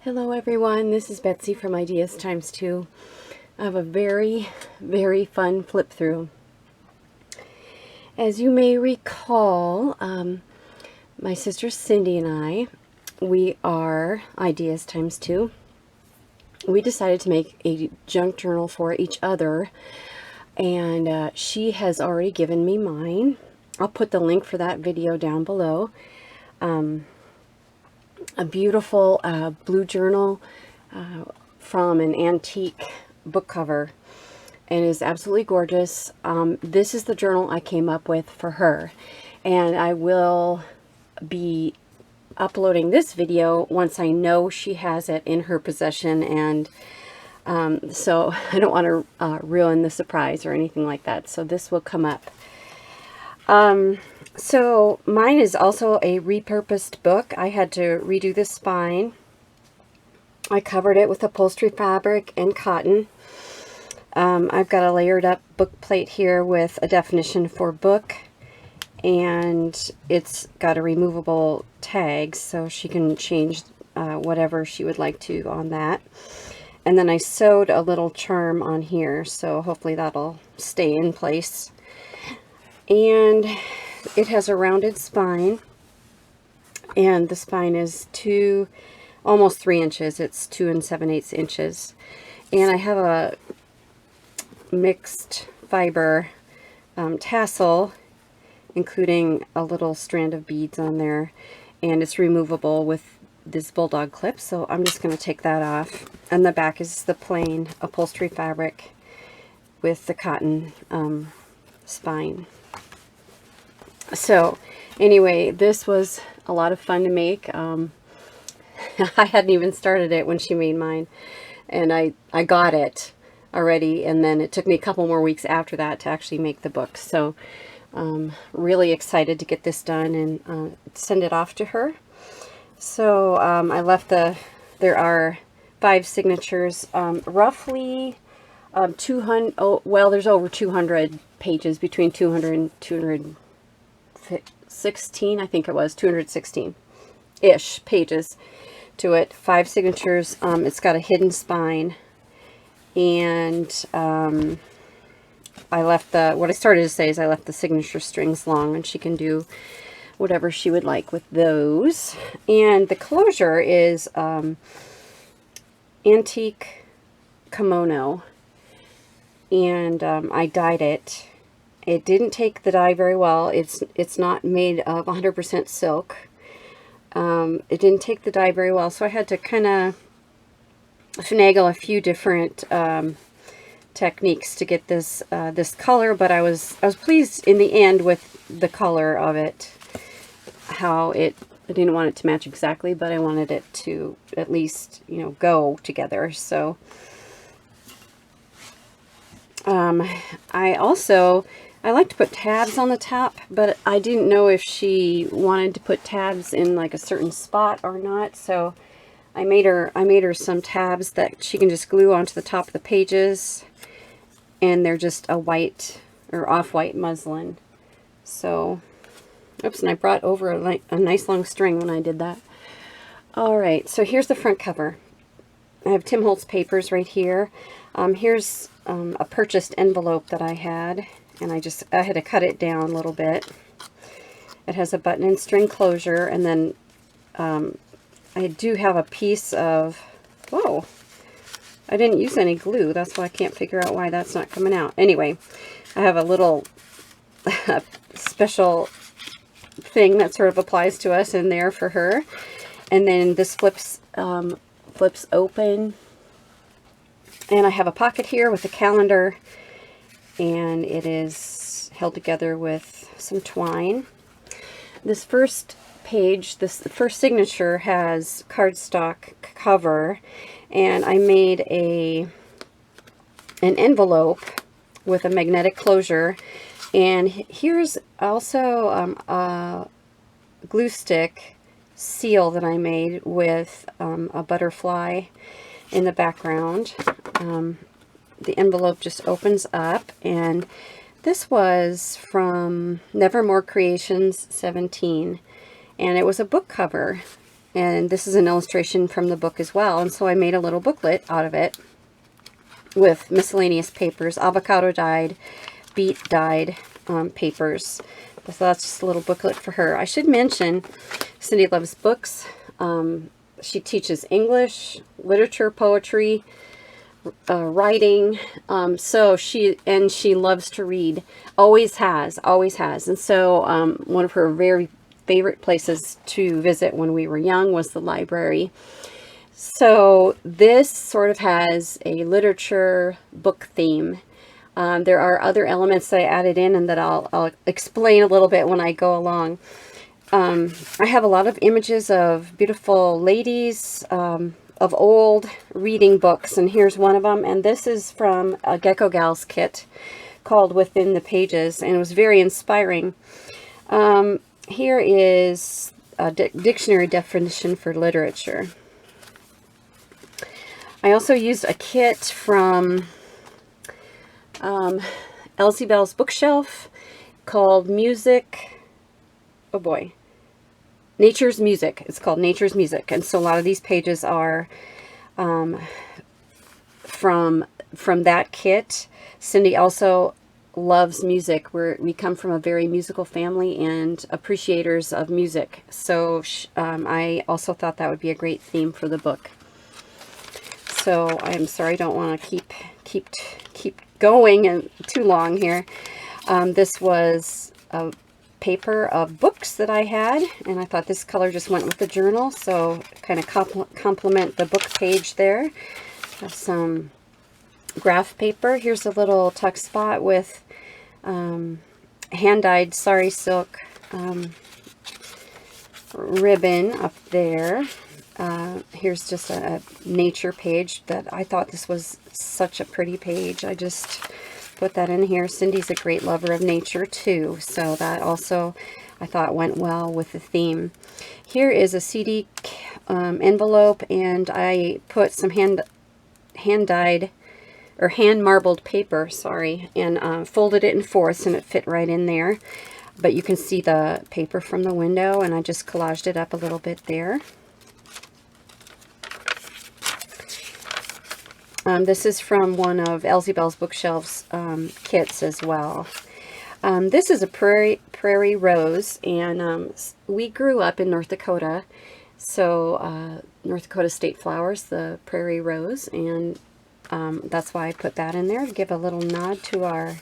Hello everyone, this is Betsy from Ideas Times 2. I have a very, very fun flip through. As you may recall, my sister Cindy and I, we are Ideas Times 2. We decided to make a junk journal for each other, and she has already given me mine. I'll put the link for that video down below. A beautiful blue journal from an antique book cover, and is absolutely gorgeous. This is the journal I came up with for her, and I will be uploading this video once I know she has it in her possession, and so I don't want to ruin the surprise or anything like that, so this will come up. So mine is also a repurposed book. I had to redo the spine. I covered it with upholstery fabric and cotton. I've got a layered up book plate here with a definition for book, and it's got a removable tag so she can change whatever she would like to on that. And then I sewed a little charm on here, so hopefully that'll stay in place. And it has a rounded spine, and the spine is almost 3 inches. It's 2 7/8 inches. And I have a mixed fiber tassel, including a little strand of beads on there, and it's removable with this bulldog clip, so I'm just going to take that off. And the back is the plain upholstery fabric with the cotton spine. So anyway, this was a lot of fun to make. I hadn't even started it when she made mine, and I got it already, and then it took me a couple more weeks after that to actually make the book. So really excited to get this done and send it off to her. So I left there are 5 signatures, roughly 200, well, there's over 200 pages, between 200 and 216, I think it was 216-ish pages to it. 5 signatures. It's got a hidden spine, and I left what I started to say is I left the signature strings long, and she can do whatever she would like with those. And the closure is antique kimono, and I dyed it. It didn't take the dye very well. It's not made of 100% silk. It didn't take the dye very well, so I had to kind of finagle a few different techniques to get this this color. But I was pleased in the end with the color of it. I didn't want it to match exactly, but I wanted it to at least, you know, go together. So I like to put tabs on the top, but I didn't know if she wanted to put tabs in like a certain spot or not. So I made her some tabs that she can just glue onto the top of the pages, and they're just a white or off-white muslin. So, oops, and I brought over a nice long string when I did that. All right, so here's the front cover. I have Tim Holtz papers right here. Here's a purchased envelope that I had, and I had to cut it down a little bit. It has a button and string closure, and then I do have a piece of, whoa, I didn't use any glue. That's why I can't figure out why that's not coming out. Anyway, I have a little special thing that sort of applies to us in there for her. And then this flips open, and I have a pocket here with a calendar, and it is held together with some twine. This first page, this first signature, has cardstock cover, and I made an envelope with a magnetic closure. And here's also a glue stick seal that I made with a butterfly in the background. The envelope just opens up, and this was from Nevermore Creations 17, and it was a book cover. And this is an illustration from the book as well. And so I made a little booklet out of it with miscellaneous papers, avocado dyed, beet dyed papers. So that's just a little booklet for her. I should mention, Cyndi loves books. She teaches English, literature, poetry, writing. So she loves to read. Always has. And so one of her very favorite places to visit when we were young was the library. So this sort of has a literature book theme. There are other elements that I added in and that I'll explain a little bit when I go along. I have a lot of images of beautiful ladies of old reading books, and here's one of them. And this is from a Gecko Gals kit called Within the Pages, and it was very inspiring. Here is a dictionary definition for literature. I also used a kit from Elsie Bell's bookshelf called Nature's Music. It's called Nature's Music. And so a lot of these pages are from that kit. Cyndi also loves music. We come from a very musical family and appreciators of music. So I also thought that would be a great theme for the book. So I'm sorry, I don't want to keep going and too long here. This was a paper of books that I had, and I thought this color just went with the journal, so kind of complement the book page there. Have some graph paper. Here's a little tuck spot with hand-dyed sari silk ribbon up there. Here's just a nature page that I thought this was such a pretty page. I just put that in here. Cyndi's a great lover of nature too, so that also I thought went well with the theme. Here is a CD envelope, and I put some hand-dyed or hand-marbled paper, sorry, and folded it in fourths, and it fit right in there. But you can see the paper from the window, and I just collaged it up a little bit there. This is from one of Elsie Bell's bookshelves kits as well. This is a prairie rose, and we grew up in North Dakota, so North Dakota state flowers, the prairie rose, and that's why I put that in there to give a little nod to our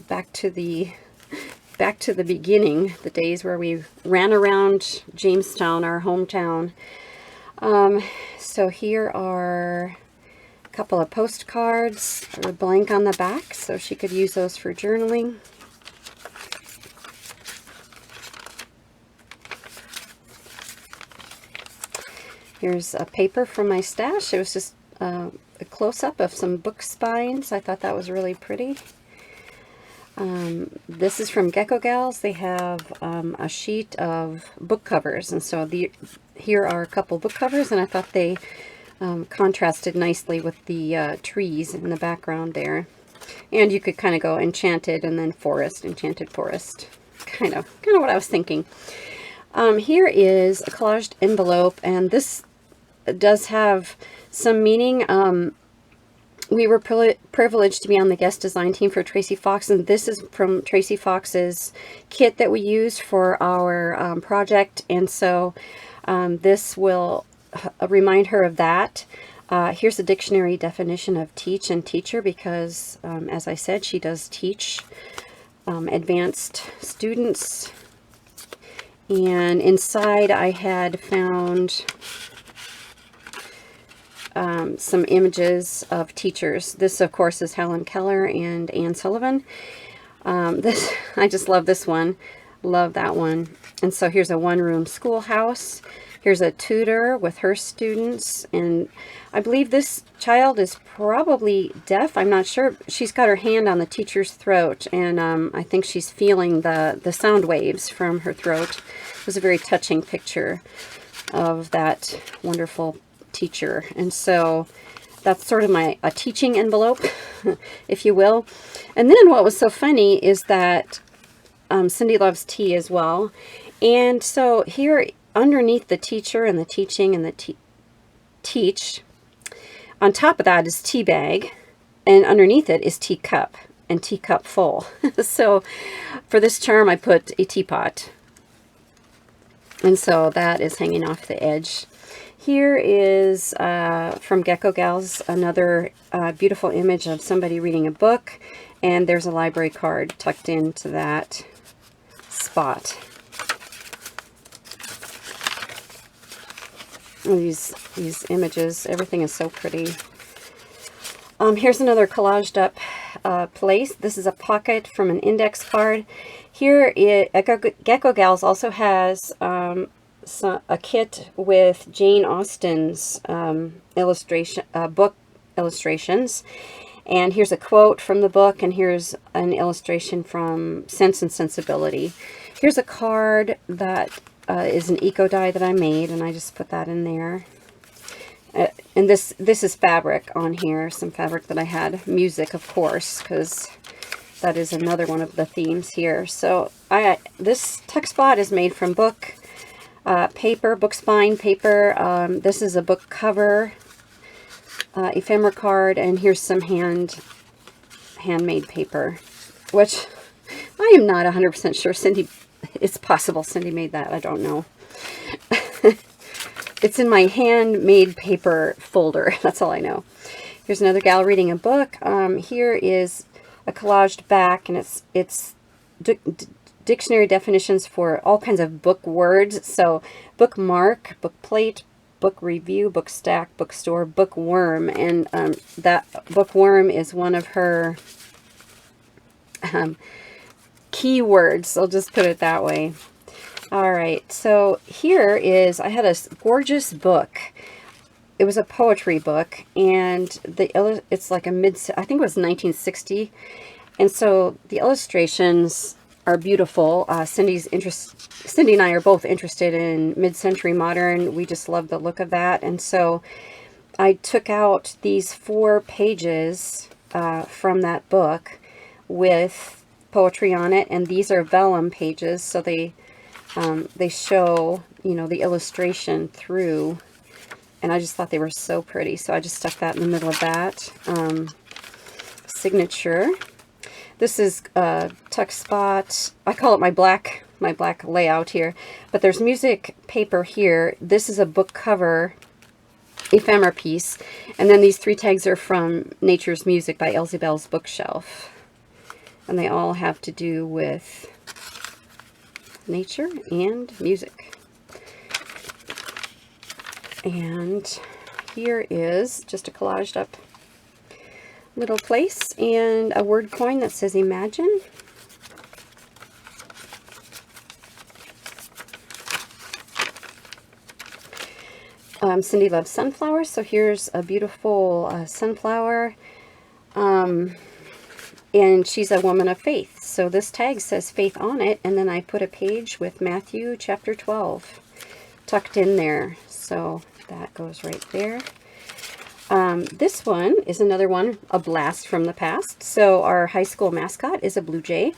back to the beginning, the days where we ran around Jamestown, our hometown. So here are a couple of postcards, a blank on the back, so she could use those for journaling. Here's a paper from my stash. It was just a close-up of some book spines. I thought that was really pretty. This is from Gecko Gals. They have a sheet of book covers, and so here are a couple book covers, and I thought they contrasted nicely with the trees in the background there. And you could kind of go enchanted and then forest, enchanted forest, kind of what I was thinking. Here is a collaged envelope, and this does have some meaning. We were privileged to be on the guest design team for Tracy Fox, and this is from Tracy Fox's kit that we used for our project, and so this will remind her of that. Here's a dictionary definition of teach and teacher, because as I said, she does teach advanced students. And inside I had found some images of teachers. This, of course, is Helen Keller and Anne Sullivan. I just love this one. Love that one. And so here's a one-room schoolhouse. Here's a tutor with her students. And I believe this child is probably deaf. I'm not sure. She's got her hand on the teacher's throat, and I think she's feeling the sound waves from her throat. It was a very touching picture of that wonderful teacher. And so that's sort of a teaching envelope, if you will. And then what was so funny is that Cyndi loves tea as well. And so here underneath the teacher and the teaching and the teach, on top of that is tea bag, and underneath it is teacup and teacup full. So for this charm, I put a teapot. And so that is hanging off the edge. Here is from Gecko Gals, another beautiful image of somebody reading a book. And there's a library card tucked into that spot. These images, everything is so pretty. Here's another collaged up place. This is a pocket from an index card. Here, Gecko Gals also has a kit with Jane Austen's book illustrations. And here's a quote from the book, and here's an illustration from Sense and Sensibility. Here's a card that is an eco die that I made, and I just put that in there. And this is fabric on here, some fabric that I had. Music, of course, because that is another one of the themes here. So this text spot is made from book paper, book spine paper. This is a book cover, ephemera card, and here's some handmade paper, which I am not 100% sure Cyndi, it's possible Cyndi made that, I don't know. It's in my handmade paper folder, that's all I know. Here's another gal reading a book. Here is a collaged back, and it's dictionary definitions for all kinds of book words. So bookmark, book plate, book review, book stack, bookstore, bookworm, and that bookworm is one of her keywords. I'll just put it that way. All right, so here is, I had a gorgeous book. It was a poetry book, and it's like I think it was 1960, and so the illustrations are beautiful. Cyndi and I are both interested in mid-century modern. We just love the look of that, and so I took out these 4 pages from that book with poetry on it, and these are vellum pages, so they show, you know, the illustration through, and I just thought they were so pretty, so I just stuck that in the middle of that. Signature. This is tuck spot. I call it my black layout here, but there's music paper here. This is a book cover ephemera piece, and then these 3 tags are from Nature's Music by Elsie Bell's Bookshelf, and they all have to do with nature and music. And here is just a collaged up little place and a word coin that says imagine. Cyndi loves sunflowers, so here's a beautiful sunflower. And she's a woman of faith. So this tag says faith on it, and then I put a page with Matthew chapter 12 tucked in there. So that goes right there. This one is another one, a blast from the past. So our high school mascot is a blue jay.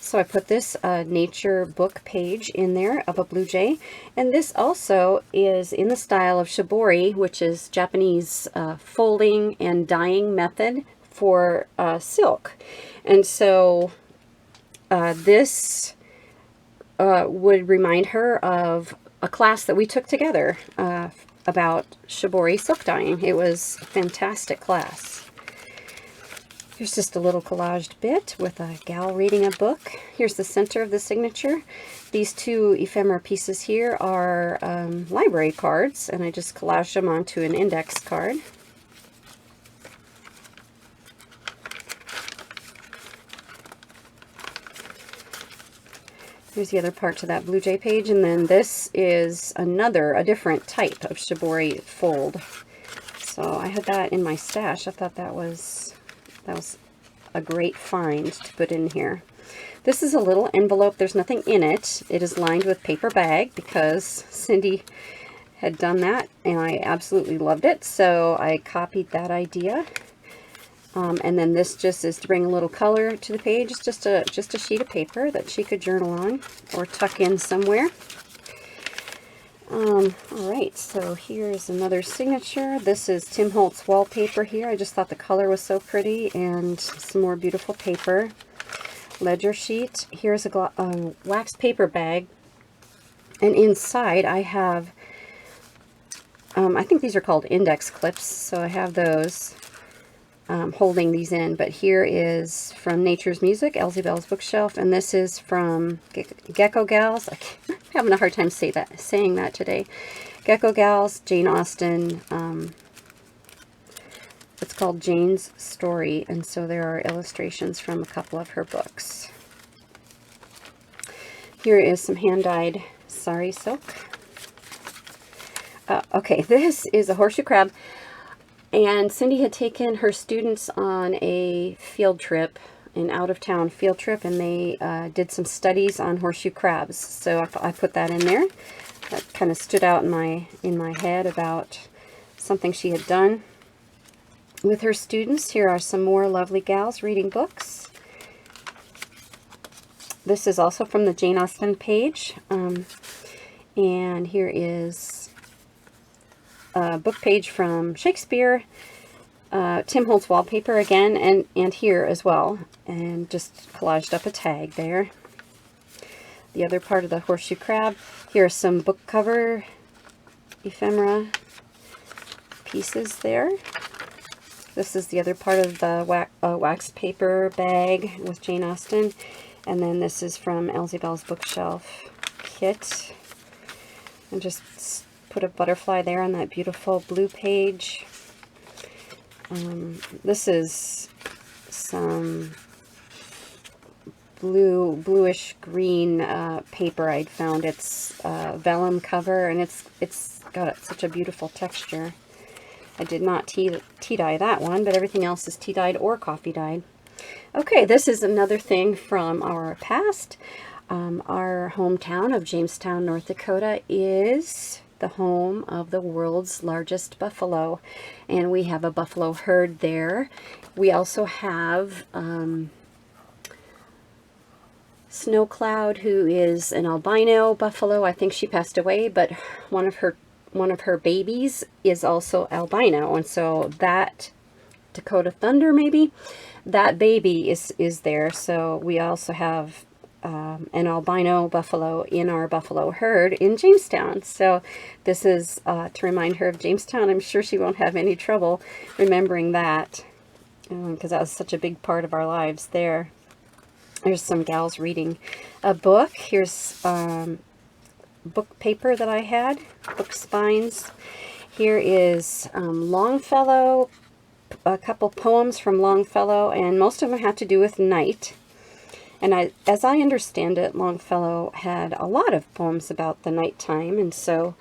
So I put this nature book page in there of a blue jay. And this also is in the style of shibori, which is Japanese folding and dyeing method for silk. And so this would remind her of a class that we took together about shibori silk dyeing. It was a fantastic class. Here's just a little collaged bit with a gal reading a book. Here's the center of the signature. These 2 ephemera pieces here are library cards, and I just collaged them onto an index card. Here's the other part to that blue jay page, and then this is a different type of shibori fold. So I had that in my stash. I thought that was a great find to put in here. This is a little envelope. There's nothing in it. It is lined with paper bag because Cyndi had done that, and I absolutely loved it. So I copied that idea. And then this just is to bring a little color to the page. It's just a sheet of paper that she could journal on or tuck in somewhere. All right, so here's another signature. This is Tim Holtz wallpaper here. I just thought the color was so pretty, and some more beautiful paper. Ledger sheet. Here's a wax paper bag, and inside I have, I think these are called index clips, so I have those holding these in. But here is from Nature's Music, Elsie Bell's Bookshelf, and this is from Gecko Gals. I'm having a hard time saying that today. Gecko Gals, Jane Austen. It's called Jane's Story, and so there are illustrations from a couple of her books. Here is some hand-dyed sari silk. Okay, this is a horseshoe crab, and Cyndi had taken her students on a field trip, an out-of-town field trip, and they did some studies on horseshoe crabs. So I put that in there. That kind of stood out in my head about something she had done with her students. Here are some more lovely gals reading books. This is also from the Jane Austen page. And here is a book page from Shakespeare. Tim Holtz wallpaper again, and here as well. And just collaged up a tag there. The other part of the horseshoe crab. Here are some book cover ephemera pieces there. This is the other part of the wax paper bag with Jane Austen. And then this is from Elsie Bell's Bookshelf kit. And just put a butterfly there on that beautiful blue page. This is some bluish green paper I'd found. It's vellum cover, and it's got such a beautiful texture. I did not tea dye that one, but everything else is tea dyed or coffee dyed. Okay, this is another thing from our past. Our hometown of Jamestown, North Dakota is the home of the world's largest buffalo, and we have a buffalo herd there. We also have Snow Cloud, who is an albino buffalo. I think she passed away, but one of her babies is also albino, and so that Dakota Thunder, maybe, that baby is there. So we also have an albino buffalo in our buffalo herd in Jamestown. So this is to remind her of Jamestown. I'm sure she won't have any trouble remembering that, because that was such a big part of our lives there. There's some gals reading a book. Here's book paper that I had, book spines. Here is Longfellow, a couple poems from Longfellow, and most of them have to do with night. And as I understand it, Longfellow had a lot of poems about the nighttime, and so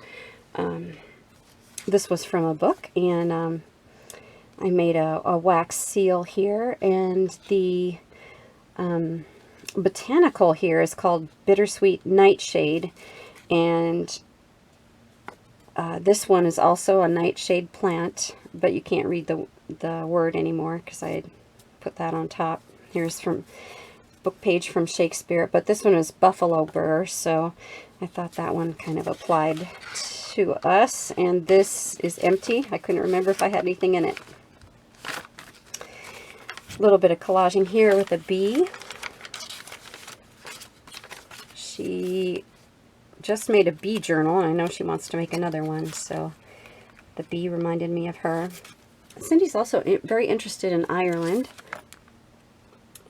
this was from a book, and I made a wax seal here, and the botanical here is called Bittersweet Nightshade, and this one is also a nightshade plant, but you can't read the word anymore because I put that on top. Here's from book page from Shakespeare, but this one is buffalo burr, so I thought that one kind of applied to us. And this is empty. I couldn't remember if I had anything in it. A little bit of collaging here with a bee. She just made a bee journal, and I know she wants to make another one, so the bee reminded me of her. Cyndi's also very interested in Ireland.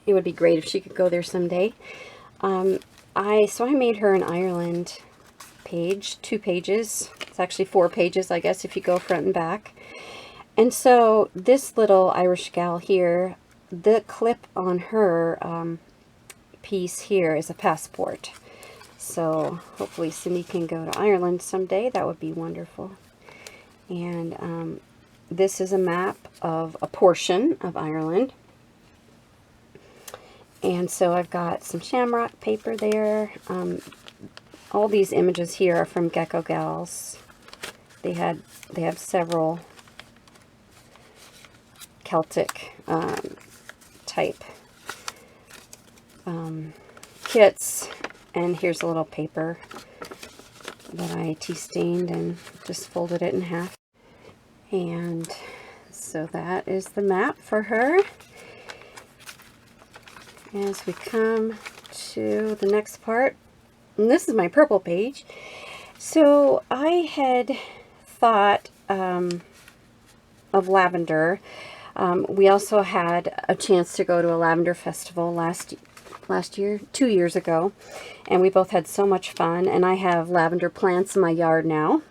It would be great if she could go there someday. So I made her an Ireland page, 2 pages. It's actually 4 pages, I guess, if you go front and back. And so this little Irish gal here, the clip on her piece here is a passport. So hopefully Cyndi can go to Ireland someday. That would be wonderful. And this is a map of a portion of Ireland. And so I've got some shamrock paper there. All these images here are from Gecko Gals. They have several Celtic type kits. And here's a little paper that I tea stained and just folded it in half. And so that is the map for her. As we come to the next part, and this is my purple page. So I had thought of lavender. We also had a chance to go to a lavender festival last year, 2 years ago, and we both had so much fun. And I have lavender plants in my yard now.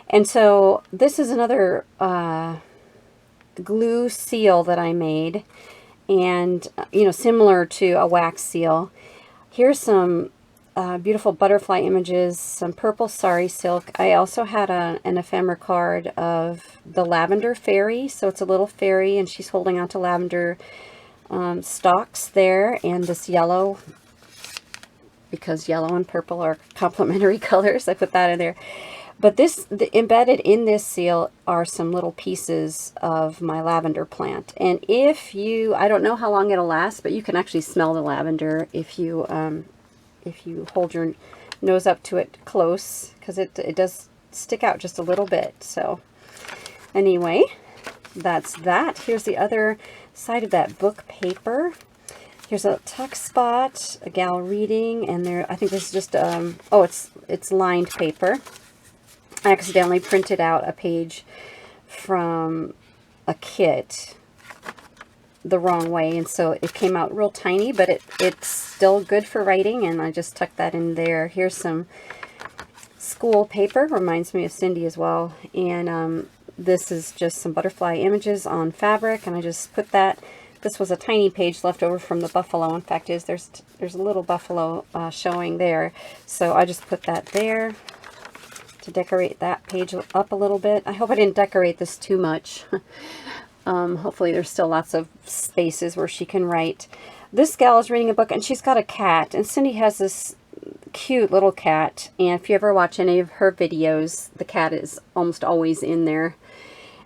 And so this is another glue seal that I made, and you know, similar to a wax seal. Here's some beautiful butterfly images, some purple sari silk. I also had an ephemera card of the lavender fairy. So it's a little fairy and she's holding on to lavender stalks there, and this yellow, because yellow and purple are complementary colors, I put that in there. But embedded in this seal are some little pieces of my lavender plant. And if you, I don't know how long it'll last, but you can actually smell the lavender if you hold your nose up to it close, because it does stick out just a little bit. So anyway, that's that. Here's the other side of that book paper. Here's a tuck spot, a gal reading, and there, I think this is just, oh, it's lined paper. I accidentally printed out a page from a kit the wrong way, and so it came out real tiny, but it's still good for writing, and I just tucked that in there. Here's some school paper, reminds me of Cyndi as well, and this is just some butterfly images on fabric, and I just put that. This was a tiny page left over from the buffalo. In fact, there's a little buffalo showing there, so I just put that there to decorate that page up a little bit. I hope I didn't decorate this too much. Hopefully there's still lots of spaces where she can write. This gal is reading a book, and she's got a cat, and Cyndi has this cute little cat, and if you ever watch any of her videos, the cat is almost always in there.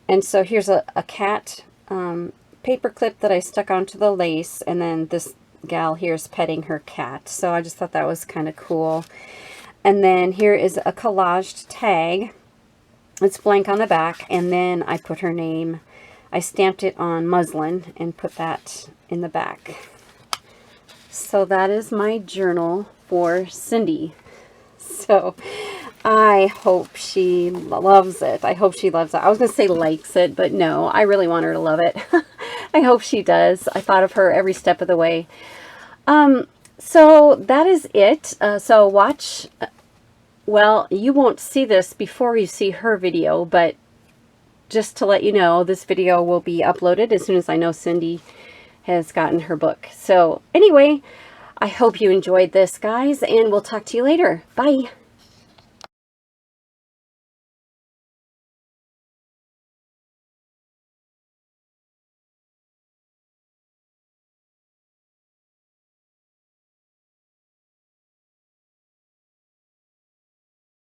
And so here's a cat paper clip that I stuck onto the lace, and then this gal here is petting her cat. So I just thought that was kind of cool. And then here is a collaged tag. It's blank on the back, and then I put her name. I stamped it on muslin and put that in the back. So that is my journal for Cyndi. So I hope she loves it. I hope she loves it. I was going to say likes it, but no, I really want her to love it. I hope she does. I thought of her every step of the way. So that is it. So watch. Well, you won't see this before you see her video, but just to let you know, this video will be uploaded as soon as I know Cyndi has gotten her book. So anyway, I hope you enjoyed this, guys, and we'll talk to you later. Bye.